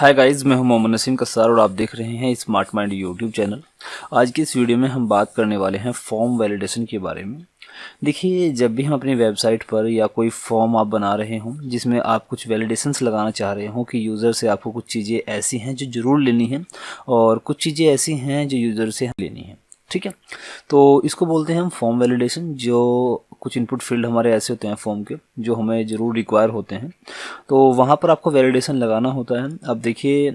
Hi guys, मैं हूं मोहम्मद नसीम कसार और आप देख रहे हैं स्मार्ट माइंड यूट्यूब चैनल। आज की इस वीडियो में हम बात करने वाले हैं फॉर्म वैलिडेशन के बारे में। देखिए, जब भी हम अपनी वेबसाइट पर या कोई फॉर्म आप बना रहे हों जिसमें आप कुछ वैलिडेशंस लगाना चाह रहे हों कि यूज़र से आपको कुछ चीज़ें ऐसी हैं जो ज़रूर लेनी हैं और कुछ चीज़ें ऐसी हैं जो यूज़र से लेनी हैं, ठीक है। तो इसको बोलते हैं हम फॉर्म वैलिडेशन। जो कुछ इनपुट फील्ड हमारे ऐसे होते हैं फॉर्म के जो हमें ज़रूर रिक्वायर होते हैं, तो वहाँ पर आपको वैलिडेशन लगाना होता है। अब देखिए,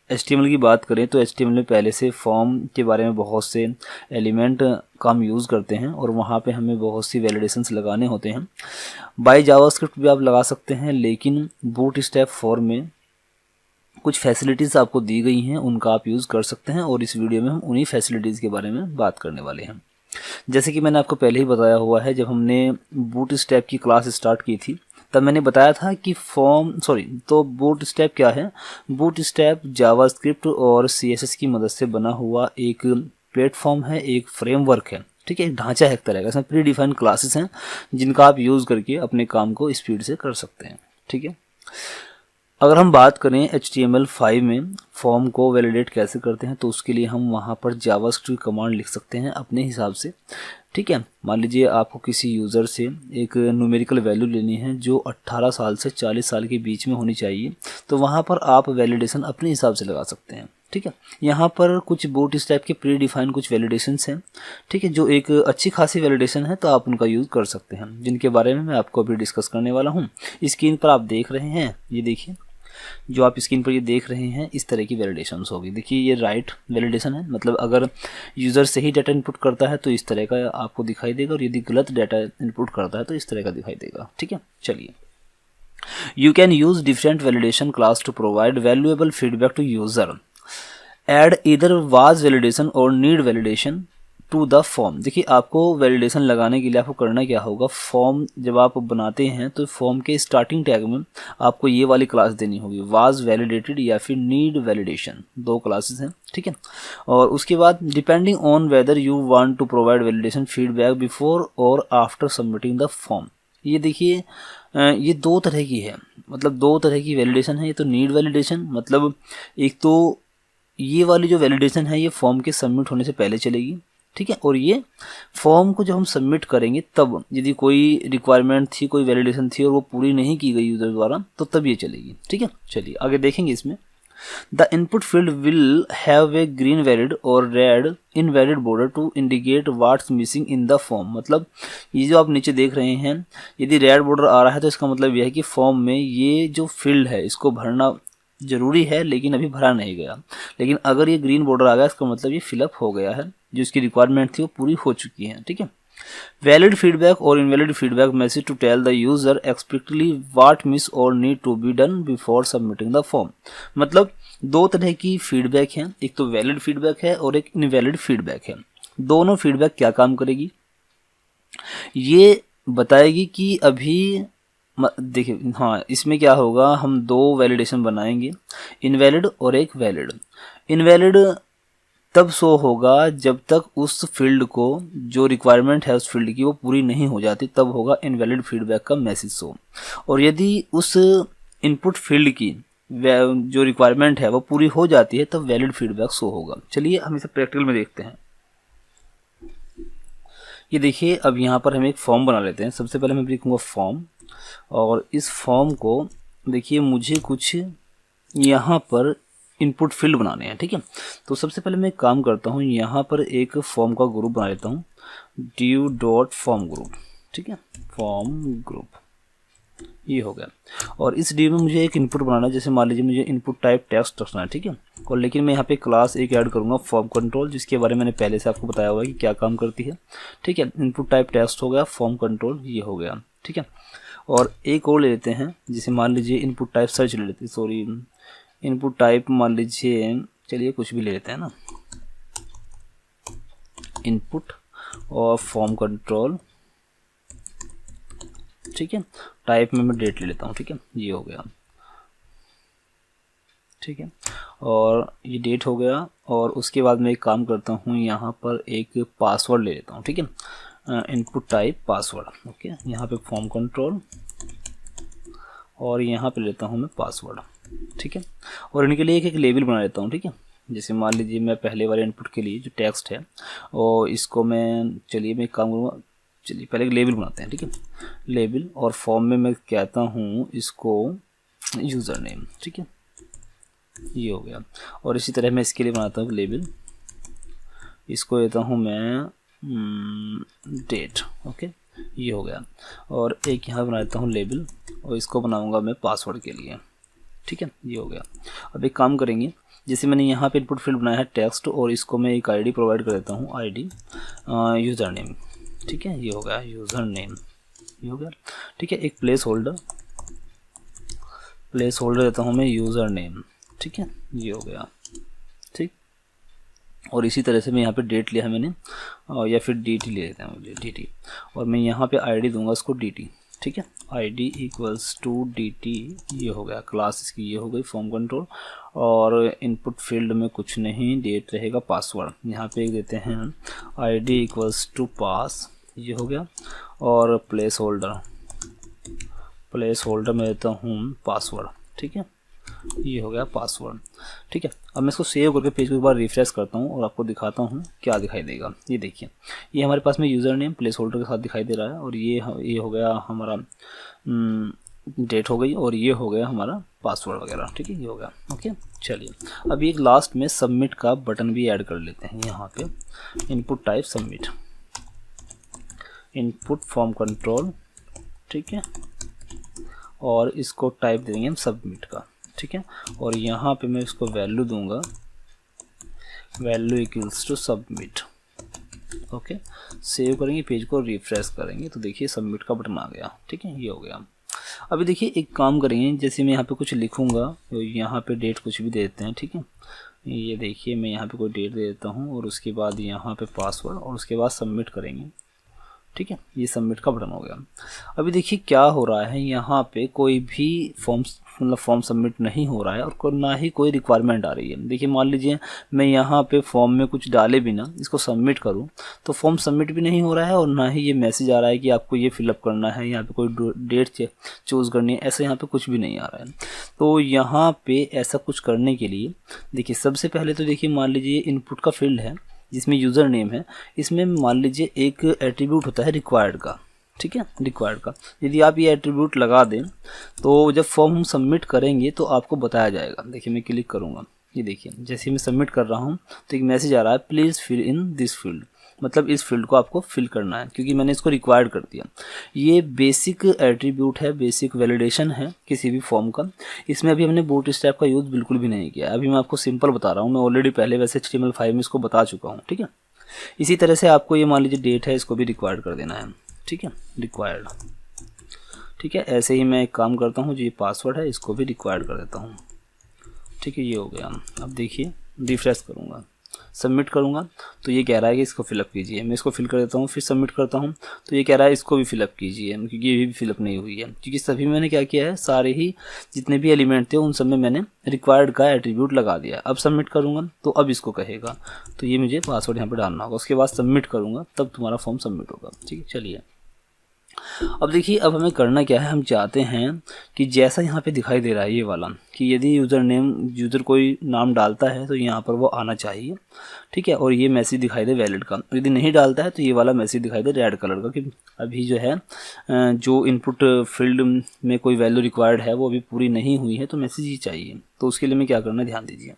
HTML की बात करें तो HTML में पहले से फॉर्म के बारे में बहुत से एलिमेंट का हम यूज़ करते हैं और वहाँ पे हमें बहुत सी वैलिडेशंस लगाने होते हैं। बाय जावास्क्रिप्ट भी आप लगा सकते हैं, लेकिन बूटस्ट्रैप फॉर्म में कुछ फैसिलिटीज़ आपको दी गई हैं, उनका आप यूज़ कर सकते हैं और इस वीडियो में हम उन्हीं फैसिलिटीज़ के बारे में बात करने वाले हैं। जैसे कि मैंने आपको पहले ही बताया हुआ है, जब हमने बूटस्ट्रैप की क्लास स्टार्ट की थी तब मैंने बताया था कि तो बूटस्ट्रैप क्या है। बूटस्ट्रैप जावास्क्रिप्ट और CSS की मदद से बना हुआ एक प्लेटफॉर्म है, एक फ्रेमवर्क है, ठीक है, एक ढांचा है एक तरह का। इसमें प्री डिफाइंड क्लासेस हैं जिनका आप यूज़ करके अपने काम को स्पीड से कर सकते हैं, ठीक है। अगर हम बात करें HTML5 में फॉर्म को वैलिडेट कैसे करते हैं, तो उसके लिए हम वहाँ पर जावास्क्रिप्ट कमांड लिख सकते हैं अपने हिसाब से, ठीक है। मान लीजिए आपको किसी यूज़र से एक न्यूमेरिकल वैल्यू लेनी है जो 18 साल से 40 साल के बीच में होनी चाहिए, तो वहाँ पर आप वैलिडेशन अपने हिसाब से लगा सकते हैं, ठीक है। यहाँ पर कुछ बूटस्ट्रैप के प्री डिफाइंड कुछ वैलिडेशंस हैं, ठीक है, जो एक अच्छी खासी वैलिडेशन है, तो आप उनका यूज़ कर सकते हैं, जिनके बारे में मैं आपको अभी डिस्कस करने वाला हूँ। स्क्रीन पर आप देख रहे हैं, ये देखिए, जो आप स्क्रीन पर ये देख रहे हैं इस तरह की वैलिडेशंस होगी। देखिए, ये राइट वैलिडेशन है, मतलब अगर यूज़र सही डाटा इनपुट करता है तो इस तरह का आपको दिखाई देगा और यदि गलत डाटा इनपुट करता है तो इस तरह का दिखाई देगा, ठीक है। चलिए, you can use different validation class to provide valuable feedback to user. Add इधर वाज वैलिडेशन और need validation to the form. देखिए, आपको वैलिडेशन लगाने के लिए आपको करना क्या होगा, फॉर्म जब आप बनाते हैं तो फॉर्म के स्टार्टिंग टैग में आपको ये वाली क्लास देनी होगी, वाज वैलिडेटेड या फिर नीड वैलिडेशन, दो क्लासेस हैं, ठीक है। और उसके बाद depending on whether you want to provide validation feedback before और आफ्टर सबमिटिंग द फॉर्म। ये देखिए, ये दो तरह की है, मतलब दो तरह की वैलिडेशन है। ये तो नीड वैलिडेशन, मतलब एक तो ये वाली जो वैलिडेशन है ये फॉर्म के सबमिट होने से पहले चलेगी, ठीक है। और ये फॉर्म को जब हम सबमिट करेंगे तब यदि कोई रिक्वायरमेंट थी, कोई वैलिडेशन थी और वो पूरी नहीं की गई यूज़र द्वारा, तो तब ये चलेगी, ठीक है। चलिए आगे देखेंगे। इसमें the input field will have a green valid और red invalid border to indicate what's missing in the form. मतलब ये जो आप नीचे देख रहे हैं, यदि रेड बॉर्डर आ रहा है तो इसका मतलब यह है कि फॉर्म में ये जो फील्ड है इसको भरना जरूरी है लेकिन अभी भरा नहीं गया। लेकिन अगर ये ग्रीन बॉर्डर आ गया इसका मतलब ये फिलअप हो गया है, जो इसकी रिक्वायरमेंट थी वो पूरी हो चुकी है, ठीक है। वैलिड फीडबैक और invalid feedback message to tell the user explicitly what miss और need to be done before submitting the form. मतलब दो तरह की फीडबैक है, एक तो वैलिड फीडबैक है और एक इनवैलिड फीडबैक है। दोनों फीडबैक क्या काम करेगी, ये बताएगी कि अभी देखिए, हाँ, इसमें क्या होगा, हम दो वैलिडेशन बनाएंगे, इनवैलिड और एक वैलिड। इनवैलिड तब शो होगा जब तक उस फील्ड को जो रिक्वायरमेंट है उस फील्ड की वो पूरी नहीं हो जाती, तब होगा इनवैलिड फीडबैक का मैसेज शो। और यदि उस इनपुट फील्ड की जो रिक्वायरमेंट है वो पूरी हो जाती है तब वैलिड फीडबैक शो होगा। चलिए हम इसे प्रैक्टिकल में देखते हैं। ये देखिए, अब यहाँ पर हम एक फॉर्म बना लेते हैं। सबसे पहले मैं लिखूँगा फॉर्म, और इस फॉर्म को देखिए मुझे कुछ यहाँ पर इनपुट फील्ड बनाने हैं, ठीक है। तो सबसे पहले मैं एक काम करता हूँ, यहाँ पर एक फॉर्म का ग्रुप बना लेता हूँ, div.form ग्रुप, ठीक है, फॉर्म ग्रुप, ये हो गया। और इस div में मुझे एक इनपुट बनाना है, जैसे मान लीजिए मुझे इनपुट टाइप टेक्स्ट रखना है, ठीक है। और लेकिन मैं यहाँ पे क्लास एक ऐड करूँगा फॉर्म कंट्रोल, जिसके बारे में मैंने पहले से आपको बताया हुआ है कि क्या काम करती है, ठीक है। इनपुट टाइप टेक्स्ट हो गया, फॉर्म कंट्रोल ये हो गया, ठीक है। और एक और ले लेते हैं, जिसे मान लीजिए इनपुट टाइप सर्च ले लेते हैं, इनपुट टाइप मान लीजिए, चलिए कुछ भी ले लेते हैं ना, इनपुट और फॉर्म कंट्रोल, ठीक है। टाइप में मैं डेट ले लेता हूँ, ठीक है, ये हो गया, ठीक है। और ये डेट हो गया। और उसके बाद मैं एक काम करता हूँ, यहाँ पर एक पासवर्ड ले लेता हूँ, ठीक है, इनपुट टाइप पासवर्ड, ओके। यहाँ पे फॉर्म कंट्रोल और यहाँ पे लेता हूँ मैं पासवर्ड, ठीक है। और इनके लिए एक एक लेबल बना लेता हूँ, ठीक है। जैसे मान लीजिए मैं पहले वाले इनपुट के लिए जो टेक्स्ट है और इसको मैं, चलिए मैं एक काम करूँगा, चलिए पहले एक लेबल बनाते हैं, ठीक है। लेबल और फॉर्म में मैं कहता हूँ इसको यूज़र नेम, ठीक है, ये हो गया। और इसी तरह मैं इसके लिए बनाता हूँ लेबल, इसको देता हूँ मैं डेट, ओके, ये हो गया। और एक यहाँ बना देता हूँ लेबल और इसको बनाऊँगा मैं पासवर्ड के लिए, ठीक है, ये हो गया। अब एक काम करेंगे, जैसे मैंने यहाँ पे इनपुट फील्ड बनाया है टेक्स्ट और इसको मैं एक आईडी प्रोवाइड कर देता हूँ, आईडी यूज़र नेम, ठीक है, ये हो गया यूज़र नेम, ये हो गया, ठीक है। एक प्लेस होल्डर देता हूँ मैं यूज़र नेम, ठीक है, ये हो गया, ठीक। और इसी तरह से मैं यहाँ पे डेट लिया है मैंने, या फिर dt ले लेते हैं मुझे dt, और मैं यहाँ पे id दूंगा इसको dt, ठीक है, id इक्वल्स टू dt, ये हो गया। क्लास इसकी ये हो गई फॉर्म कंट्रोल। और इनपुट फील्ड में कुछ नहीं, डेट रहेगा, पासवर्ड यहाँ पे एक देते हैं id इक्वल्स टू पास, ये हो गया। और प्लेस होल्डर में देता हूँ पासवर्ड, ठीक है, ये हो गया पासवर्ड, ठीक है। अब मैं इसको सेव करके पेज को एक बार रिफ्रेश करता हूँ और आपको दिखाता हूँ क्या दिखाई देगा। ये देखिए, ये हमारे पास में यूज़र नेम प्लेस होल्डर के साथ दिखाई दे रहा है, और ये हो गया हमारा डेट हो गई, और ये हो गया हमारा पासवर्ड वगैरह, ठीक है, ये हो गया, ओके। चलिए अब एक लास्ट में सबमिट का बटन भी ऐड कर लेते हैं यहाँ पे। Input type submit, input form control, ठीक है, और इसको टाइप देंगे हम सबमिट का, ठीक है। और यहाँ पे मैं इसको वैल्यू दूंगा, value equals to submit, okay. Save करेंगे, पेज को रिफ्रेश करेंगे तो देखिए सबमिट का बटन आ गया, ठीक है, ये हो गया। अभी देखिए एक काम करेंगे, जैसे मैं यहाँ पे कुछ लिखूंगा तो यहाँ पे डेट कुछ भी दे देते हैं, ठीक है। ये देखिए मैं यहाँ पे कोई डेट दे देता हूँ और उसके बाद यहाँ पे पासवर्ड और उसके बाद सबमिट करेंगे, ठीक है, ये सबमिट का बटन हो गया। अभी देखिए क्या हो रहा है, यहाँ पे कोई भी फॉर्म सबमिट नहीं हो रहा है और ना ही कोई रिक्वायरमेंट आ रही है। देखिए मान लीजिए मैं यहाँ पे फॉर्म में कुछ डाले बिना इसको सबमिट करूँ तो फॉर्म सबमिट भी नहीं हो रहा है, और ना ही ये मैसेज आ रहा है कि आपको ये फिलअप करना है, यहाँ पे कोई डेट चूज़ करनी है, ऐसा यहाँ पे कुछ भी नहीं आ रहा है। तो यहाँ पे ऐसा कुछ करने के लिए देखिए सबसे पहले तो देखिए मान लीजिए इनपुट का फील्ड है जिसमें यूज़र नेम है, इसमें मान लीजिए एक एट्रीब्यूट होता है रिक्वायर्ड का, ठीक है, रिक्वायर्ड का। यदि आप ये एट्रीब्यूट लगा दें तो जब फॉर्म हम सबमिट करेंगे तो आपको बताया जाएगा। देखिए मैं क्लिक करूँगा, ये देखिए जैसे मैं सबमिट कर रहा हूँ तो एक मैसेज आ रहा है please fill in this field, मतलब इस फील्ड को आपको फिल करना है क्योंकि मैंने इसको रिक्वायर्ड कर दिया। ये बेसिक एट्रीब्यूट है, बेसिक वैलिडेशन है किसी भी फॉर्म का। इसमें अभी हमने बूटस्ट्रैप का यूज़ बिल्कुल भी नहीं किया। अभी मैं आपको सिंपल बता रहा हूँ, मैं ऑलरेडी पहले वैसे HTML5 में इसको बता चुका हूँ, ठीक है। इसी तरह से आपको ये मान लीजिए डेट है, इसको भी रिक्वायर्ड कर देना है, ठीक है, रिक्वायर्ड, ठीक है। ऐसे ही मैं एक काम करता हूँ, जो ये पासवर्ड है इसको भी रिक्वायर्ड कर देता हूँ, ठीक है, ये हो गया। अब देखिए रिफ्रेश करूँगा, सबमिट करूँगा तो ये कह रहा है कि इसको फिलअप कीजिए। मैं इसको फिल कर देता हूँ, फिर सबमिट करता हूँ तो ये कह रहा है इसको भी फिलअप कीजिए, क्योंकि ये भी फिलअप नहीं हुई है, क्योंकि सभी मैंने क्या किया है, सारे ही जितने भी एलिमेंट थे उन सब में मैंने रिक्वायर्ड का एट्रीब्यूट लगा दिया। अब सबमिट करूँगा तो अब इसको कहेगा तो ये मुझे पासवर्ड यहाँ पर डालना होगा, उसके बाद सबमिट करूँगा तब तुम्हारा फॉर्म सबमिट होगा, ठीक है। चलिए अब देखिए अब हमें करना क्या है, हम चाहते हैं कि जैसा यहाँ पे दिखाई दे रहा है ये वाला, कि यदि यूज़र कोई नाम डालता है तो यहाँ पर वो आना चाहिए, ठीक है, और ये मैसेज दिखाई दे वैलिड का। यदि नहीं डालता है तो ये वाला मैसेज दिखाई दे रेड कलर का, कि अभी जो है जो इनपुट फील्ड में कोई वैल्यू रिक्वायर्ड है वो अभी पूरी नहीं हुई है, तो मैसेज ही चाहिए। तो उसके लिए मैं क्या करना है, ध्यान दीजिए।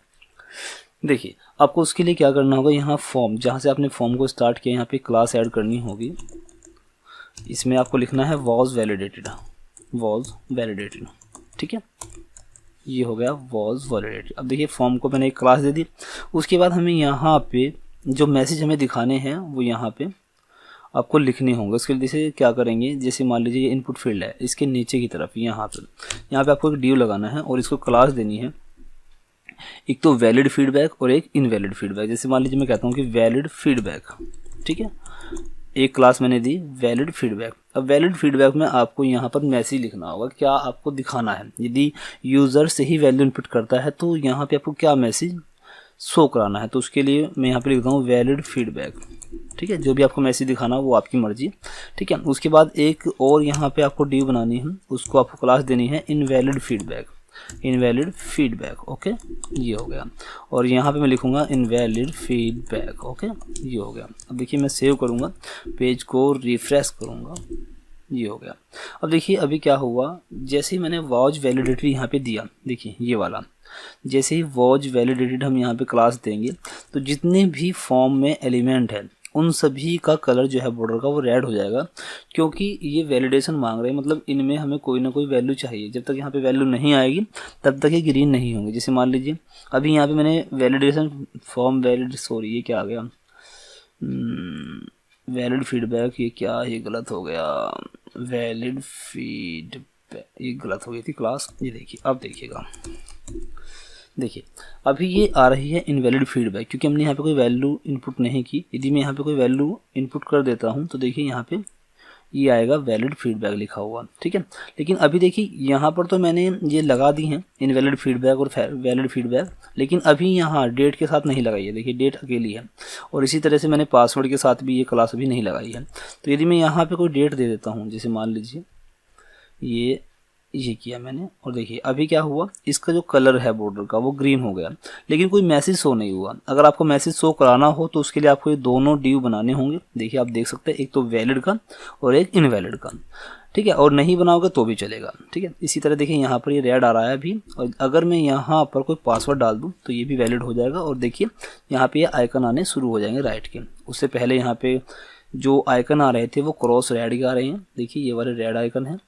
देखिए आपको उसके लिए क्या करना होगा, यहाँ फॉर्म जहाँ से आपने फॉर्म को स्टार्ट किया यहाँ पे क्लास ऐड करनी होगी। इसमें आपको लिखना है वॉज वैलिडेटेड, ठीक है, ये हो गया वॉज वैलिडेटेड। अब देखिए फॉर्म को मैंने एक क्लास दे दी। उसके बाद हमें यहाँ पे जो मैसेज हमें दिखाने हैं वो यहाँ पे आपको लिखने होंगे। उसके लिए जैसे क्या करेंगे, जैसे मान लीजिए ये इनपुट फील्ड है, इसके नीचे की तरफ यहाँ पे आपको एक ड्यू लगाना है और इसको क्लास देनी है, एक तो वैलिड फीडबैक और एक इनवैलिड फीडबैक। जैसे मान लीजिए मैं कहता हूँ कि वैलिड फीडबैक, ठीक है, एक क्लास मैंने दी वैलिड फीडबैक। अब वैलिड फीडबैक में आपको यहाँ पर मैसेज लिखना होगा, क्या आपको दिखाना है। यदि यूज़र से ही वैल्यू इनपुट करता है तो यहाँ पे आपको क्या मैसेज शो कराना है, तो उसके लिए मैं यहाँ पे लिखता हूँ वैलिड फीडबैक, ठीक है। जो भी आपको मैसेज दिखाना हो वो आपकी मर्जी, ठीक है। उसके बाद एक और यहाँ पे आपको ड्यू बनानी है, उसको आपको क्लास देनी है invalid feedback. Invalid feedback. Okay, ये हो गया। और यहाँ पे मैं लिखूँगा इनवैलिड फीडबैक। ओके, ये हो गया। अब देखिए मैं सेव करूँगा, पेज को रिफ्रेश करूँगा, ये हो गया। अब देखिए अभी क्या हुआ, जैसे ही मैंने वॉच वैलिडेटेड यहाँ पे दिया, देखिए ये वाला, जैसे ही वॉच वैलिडेटेड हम यहाँ पे क्लास देंगे तो जितने भी फॉर्म में एलिमेंट है उन सभी का कलर जो है बॉर्डर का वो रेड हो जाएगा, क्योंकि ये वैलिडेशन मांग रहे हैं, मतलब इनमें हमें कोई ना कोई वैल्यू चाहिए। जब तक यहाँ पे वैल्यू नहीं आएगी तब तक ये ग्रीन नहीं होंगे। जैसे मान लीजिए अभी यहाँ पे मैंने वैलिडेशन फॉर्म ये क्या आ गया, वैलिड फीडबैक, ये क्या, ये गलत हो गया, वैलिड फीडबैक, ये गलत हो गई थी क्लास। ये देखिए, अब देखिएगा, देखिए अभी ये आ रही है इनवैलिड फीडबैक, क्योंकि हमने यहाँ पे कोई वैल्यू इनपुट नहीं की। यदि मैं यहाँ पे कोई वैल्यू इनपुट कर देता हूँ तो देखिए यहाँ पे ये आएगा वैलिड फीडबैक लिखा हुआ, ठीक है। लेकिन अभी देखिए यहाँ पर तो मैंने ये लगा दी हैं इनवैलिड फीडबैक और वैलिड फीडबैक, लेकिन अभी यहाँ डेट के साथ नहीं लगाई है। देखिए डेट अकेली है, और इसी तरह से मैंने पासवर्ड के साथ भी ये क्लास अभी नहीं लगाई है। तो यदि मैं यहाँ पे कोई डेट दे देता हूँ, जैसे मान लीजिए ये किया मैंने, और देखिए अभी क्या हुआ, इसका जो कलर है बॉर्डर का वो ग्रीन हो गया, लेकिन कोई मैसेज शो नहीं हुआ। अगर आपको मैसेज शो कराना हो तो उसके लिए आपको ये दोनों डिव बनाने होंगे। देखिए आप देख सकते हैं, एक तो वैलिड का और एक इनवैलिड का, ठीक है। और नहीं बनाओगे तो भी चलेगा, ठीक है। इसी तरह देखिए यहाँ पर ये रेड आ रहा है अभी, और अगर मैं यहाँ पर कोई पासवर्ड डाल दूँ तो ये भी वैलिड हो जाएगा। और देखिए यहाँ पे ये आइकन आने शुरू हो जाएंगे राइट के। उससे पहले यहाँ पे जो आइकन आ रहे थे वो क्रॉस रेड के आ रहे हैं, देखिए ये वाले रेड आइकन है।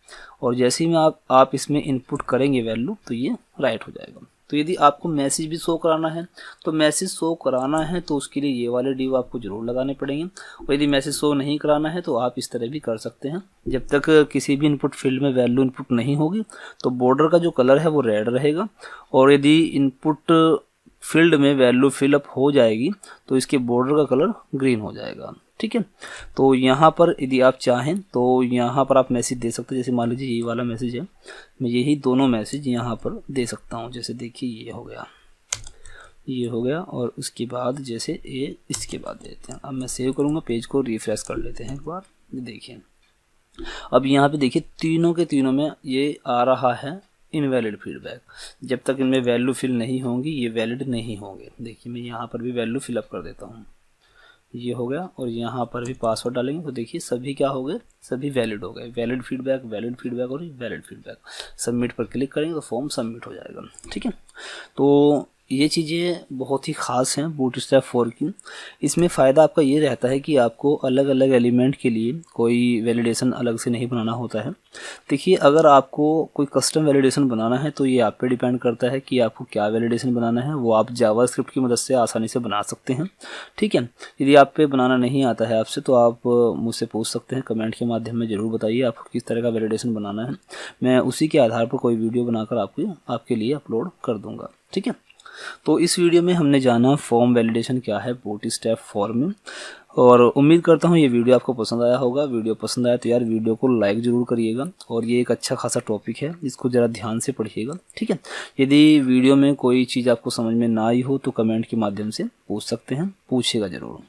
और जैसे ही में आप इसमें इनपुट करेंगे वैल्यू तो ये राइट हो जाएगा। तो यदि आपको मैसेज भी शो कराना है तो उसके लिए ये वाले डिव आपको जरूर लगाने पड़ेंगे। और यदि मैसेज शो नहीं कराना है तो आप इस तरह भी कर सकते हैं। जब तक किसी भी इनपुट फील्ड में वैल्यू इनपुट नहीं होगी तो बॉर्डर का जो कलर है वो रेड रहेगा, और यदि इनपुट फील्ड में वैल्यू फिलअप हो जाएगी तो इसके बॉर्डर का कलर ग्रीन हो जाएगा, ठीक है। तो यहाँ पर यदि आप चाहें तो यहाँ पर आप मैसेज दे सकते हैं। जैसे मान लीजिए ये वाला मैसेज है, मैं यही दोनों मैसेज यहाँ पर दे सकता हूँ। जैसे देखिए ये हो गया, और उसके बाद जैसे ये इसके बाद देते हैं। अब मैं सेव करूँगा, पेज को रिफ्रेश कर लेते हैं एक बार। देखिए अब यहाँ पे देखिए तीनों के तीनों में ये आ रहा है इनवैलिड फीडबैक। जब तक इनमें वैल्यू फिल नहीं होंगी ये वैलिड नहीं होंगे। देखिए मैं यहाँ पर भी वैल्यू फिलअप कर देता हूँ, ये हो गया। और यहाँ पर भी पासवर्ड डालेंगे तो देखिए सभी क्या हो गए, सभी वैलिड हो गए। वैलिड फीडबैक और वैलिड फीडबैक। सबमिट पर क्लिक करेंगे तो फॉर्म सबमिट हो जाएगा, ठीक है। तो ये चीज़ें बहुत ही ख़ास हैं बूटस्ट्रैप 4 की। इसमें फ़ायदा आपका ये रहता है कि आपको अलग अलग एलिमेंट के लिए कोई वैलिडेशन अलग से नहीं बनाना होता है। देखिए अगर आपको कोई कस्टम वैलिडेशन बनाना है तो ये आप पे डिपेंड करता है कि आपको क्या वैलिडेशन बनाना है। वो आप जावास्क्रिप्ट की मदद से आसानी से बना सकते हैं, ठीक है। यदि आप पे बनाना नहीं आता है आपसे तो आप मुझसे पूछ सकते हैं, कमेंट के माध्यम में ज़रूर बताइए आपको किस तरह का वैलिडेशन बनाना है। मैं उसी के आधार पर कोई वीडियो बनाकर आपके लिए अपलोड कर दूँगा, ठीक है। तो इस वीडियो में हमने जाना फॉर्म वैलिडेशन क्या है बूटस्ट्रैप 4 में, और उम्मीद करता हूँ ये वीडियो आपको पसंद आया होगा। वीडियो पसंद आया तो यार वीडियो को लाइक ज़रूर करिएगा, और ये एक अच्छा खासा टॉपिक है, इसको ज़रा ध्यान से पढ़िएगा, ठीक है। यदि वीडियो में कोई चीज़ आपको समझ में ना आई हो तो कमेंट के माध्यम से पूछ सकते हैं, पूछिएगा ज़रूर।